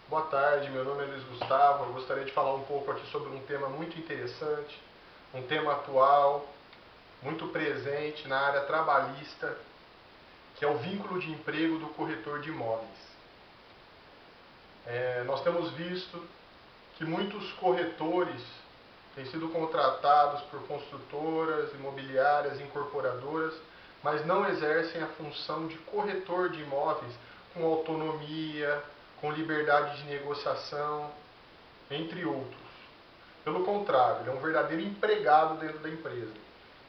Boa tarde, meu nome é Luiz Gustavo. Eu gostaria de falar um pouco aqui sobre um tema muito interessante, um tema atual, muito presente na área trabalhista, que é o vínculo de emprego do corretor de imóveis. Nós temos visto que muitos corretores têm sido contratados por construtoras, imobiliárias, incorporadoras, mas não exercem a função de corretor de imóveis com autonomia, com liberdade de negociação, entre outros. Pelo contrário, ele é um verdadeiro empregado dentro da empresa.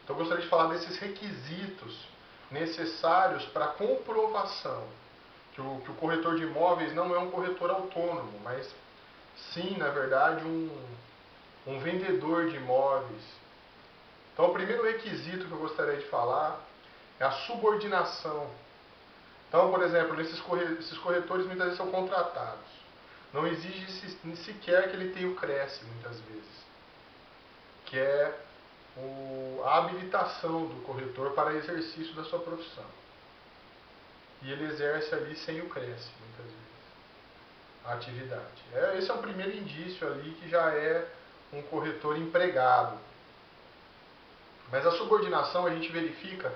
Então eu gostaria de falar desses requisitos necessários para a comprovação que o corretor de imóveis não é um corretor autônomo, mas sim, na verdade, um vendedor de imóveis. Então o primeiro requisito que eu gostaria de falar é a subordinação. Então, por exemplo, esses corretores muitas vezes são contratados. Não exige sequer que ele tenha o CRESSE, muitas vezes, que é a habilitação do corretor para exercício da sua profissão. E ele exerce ali sem o CRESSE, muitas vezes, a atividade. Esse é o primeiro indício ali que já é um corretor empregado. Mas a subordinação a gente verifica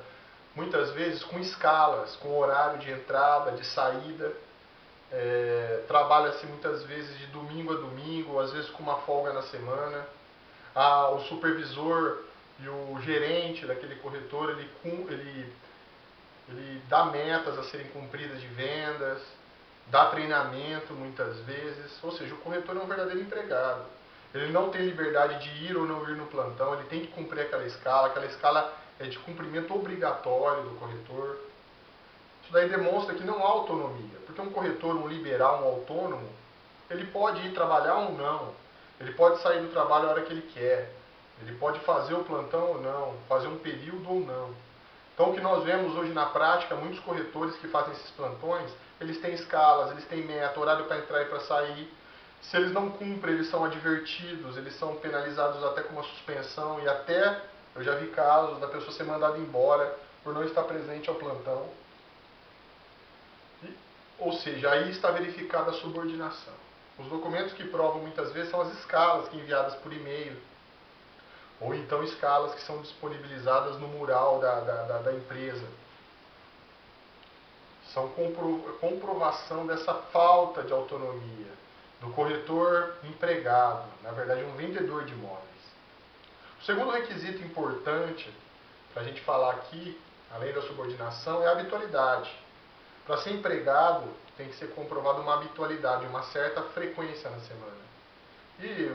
muitas vezes com escalas, com horário de entrada, de saída. Trabalha-se muitas vezes de domingo a domingo, às vezes com uma folga na semana. O supervisor e o gerente daquele corretor, ele dá metas a serem cumpridas de vendas, dá treinamento muitas vezes, ou seja, o corretor é um verdadeiro empregado. Ele não tem liberdade de ir ou não ir no plantão, ele tem que cumprir aquela escala é de cumprimento obrigatório do corretor. Isso daí demonstra que não há autonomia, porque um corretor, um liberal, um autônomo, ele pode ir trabalhar ou não, ele pode sair do trabalho a hora que ele quer, ele pode fazer o plantão ou não, fazer um período ou não. Então o que nós vemos hoje na prática, muitos corretores que fazem esses plantões, eles têm escalas, eles têm meta, horário para entrar e para sair. Se eles não cumprem, eles são advertidos, eles são penalizados até com uma suspensão e até, eu já vi casos da pessoa ser mandada embora por não estar presente ao plantão. Ou seja, aí está verificada a subordinação. Os documentos que provam muitas vezes são as escalas que enviadas por e-mail, ou então escalas que são disponibilizadas no mural da empresa. São comprovação dessa falta de autonomia do corretor empregado, na verdade um vendedor de imóveis. O segundo requisito importante para a gente falar aqui, além da subordinação, é a habitualidade. Para ser empregado, tem que ser comprovada uma habitualidade, uma certa frequência na semana. E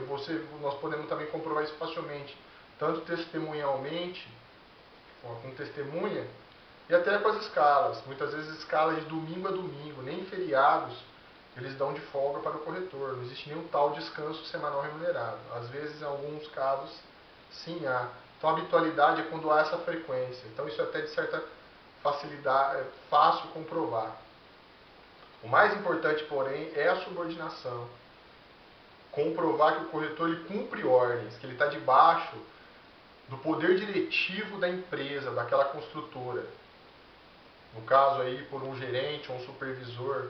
nós podemos também comprovar isso facilmente, tanto testemunhalmente, com testemunha, e até com as escalas. Muitas vezes escalas de domingo a domingo, nem feriados eles dão de folga para o corretor. Não existe nenhum tal descanso semanal remunerado. Às vezes, em alguns casos, sim há. Então a habitualidade é quando há essa frequência. Então isso é até de certa facilidade, é fácil comprovar. O mais importante, porém, é a subordinação. Comprovar que o corretor ele cumpre ordens, que ele está debaixo do poder diretivo da empresa, daquela construtora. No caso aí, por um gerente ou um supervisor.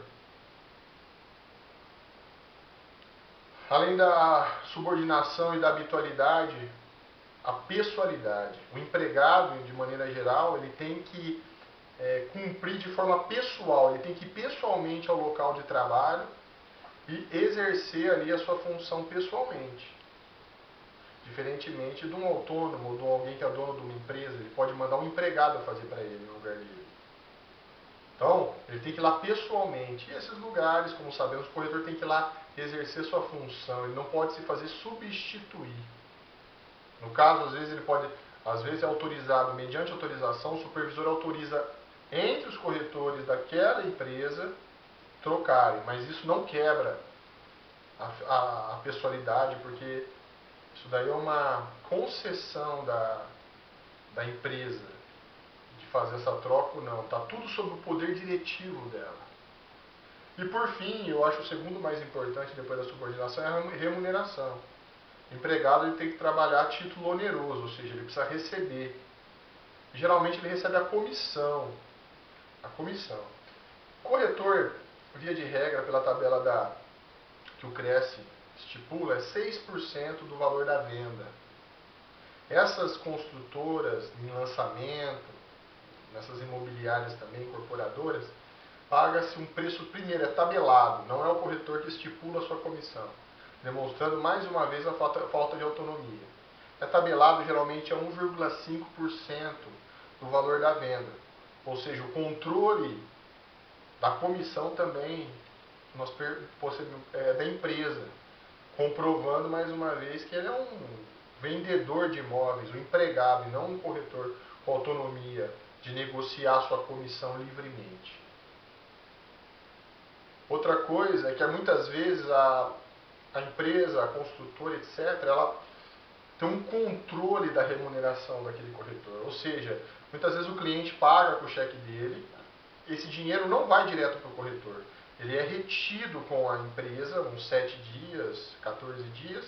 Além da subordinação e da habitualidade, a pessoalidade. O empregado, de maneira geral, ele tem que cumprir de forma pessoal, ele tem que ir pessoalmente ao local de trabalho e exercer ali a sua função pessoalmente. Diferentemente de um autônomo ou de alguém que é dono de uma empresa, ele pode mandar um empregado fazer para ele no lugar dele. Então, ele tem que ir lá pessoalmente. E esses lugares, como sabemos, o corretor tem que ir lá exercer sua função, ele não pode se fazer substituir. No caso, às vezes é autorizado, mediante autorização, o supervisor autoriza entre os corretores daquela empresa trocarem, mas isso não quebra a pessoalidade, porque isso daí é uma concessão da empresa de fazer essa troca ou não. Está tudo sob o poder diretivo dela. E por fim, eu acho o segundo mais importante depois da subordinação é a remuneração. O empregado ele tem que trabalhar a título oneroso, ou seja, ele precisa receber. Geralmente ele recebe a comissão. A comissão. O corretor, via de regra, pela tabela que o Cresce estipula é 6% do valor da venda. Essas construtoras em lançamento, nessas imobiliárias também, incorporadoras, paga-se um preço primeiro, é tabelado, não é o corretor que estipula a sua comissão, demonstrando mais uma vez a falta de autonomia. É tabelado geralmente a 1,5% do valor da venda, ou seja, o controle da comissão também da empresa, comprovando mais uma vez que ele é um vendedor de imóveis, um empregado e não um corretor com autonomia de negociar sua comissão livremente. Outra coisa é que muitas vezes a empresa, a construtora, etc., ela tem um controle da remuneração daquele corretor. Ou seja, muitas vezes o cliente paga com o cheque dele, esse dinheiro não vai direto para o corretor. Ele é retido com a empresa, uns 7 dias, 14 dias,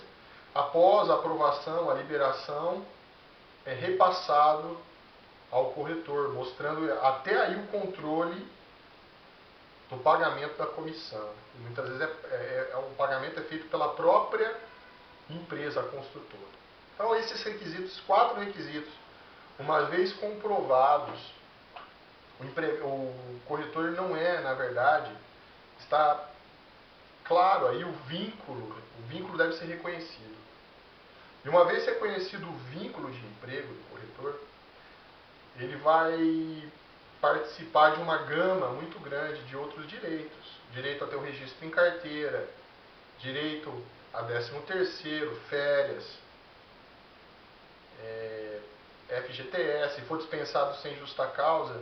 após a aprovação, a liberação, é repassado ao corretor, mostrando até aí o controle do pagamento da comissão. E muitas vezes o pagamento é feito pela própria empresa, a construtora. Então esses requisitos, 4 requisitos, uma vez comprovados, o corretor não é, na verdade, está claro aí o vínculo deve ser reconhecido. E uma vez reconhecido o vínculo de emprego do corretor, ele vai participar de uma gama muito grande de outros direitos. Direito a ter o registro em carteira, direito a 13º, férias, FGTS, se for dispensado sem justa causa,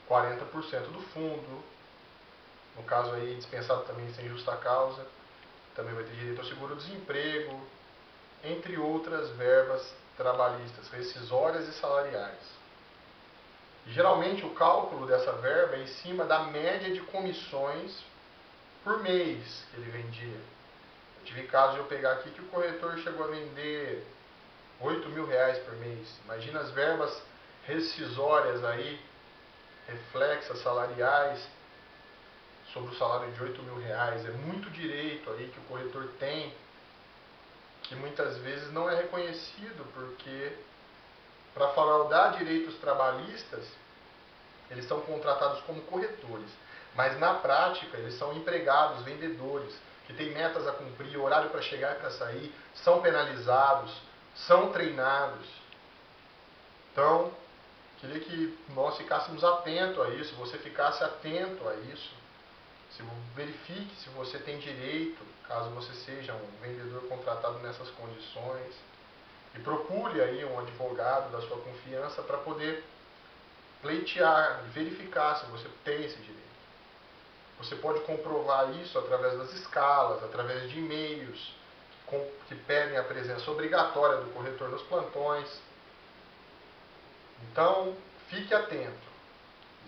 40% do fundo. No caso aí, dispensado também sem justa causa, também vai ter direito ao seguro-desemprego, entre outras verbas trabalhistas, rescisórias e salariais. E, geralmente o cálculo dessa verba é em cima da média de comissões por mês que ele vendia. Eu tive caso de eu pegar aqui que o corretor chegou a vender R$8.000 por mês. Imagina as verbas rescisórias aí, reflexas salariais, sobre o salário de R$8.000. É muito direito aí que o corretor tem, que muitas vezes não é reconhecido, porque para fraudar direitos trabalhistas, eles são contratados como corretores, mas na prática eles são empregados, vendedores, que têm metas a cumprir, horário para chegar e para sair, são penalizados, são treinados. Então, queria que nós ficássemos atentos a isso, você ficasse atento a isso. Verifique se você tem direito, caso você seja um vendedor contratado nessas condições, e procure aí um advogado da sua confiança para poder pleitear e verificar se você tem esse direito. Você pode comprovar isso através das escalas, através de e-mails que pedem a presença obrigatória do corretor nos plantões. Então, fique atento.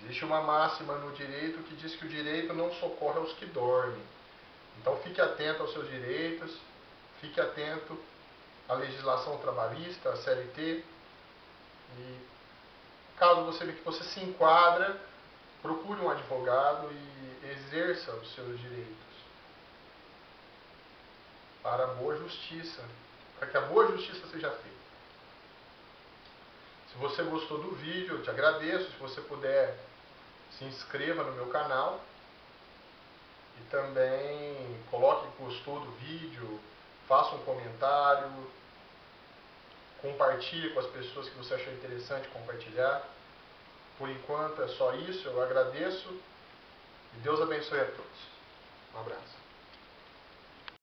Existe uma máxima no direito que diz que o direito não socorre aos que dormem. Então fique atento aos seus direitos, fique atento à legislação trabalhista, à CLT, e caso você veja que você se enquadra, procure um advogado e exerça os seus direitos para a boa justiça, para que a boa justiça seja feita. Se você gostou do vídeo, eu te agradeço. Se você puder, se inscreva no meu canal e também coloque que gostou do vídeo, faça um comentário, compartilhe com as pessoas que você achou interessante compartilhar. Por enquanto é só isso, eu agradeço e Deus abençoe a todos. Um abraço.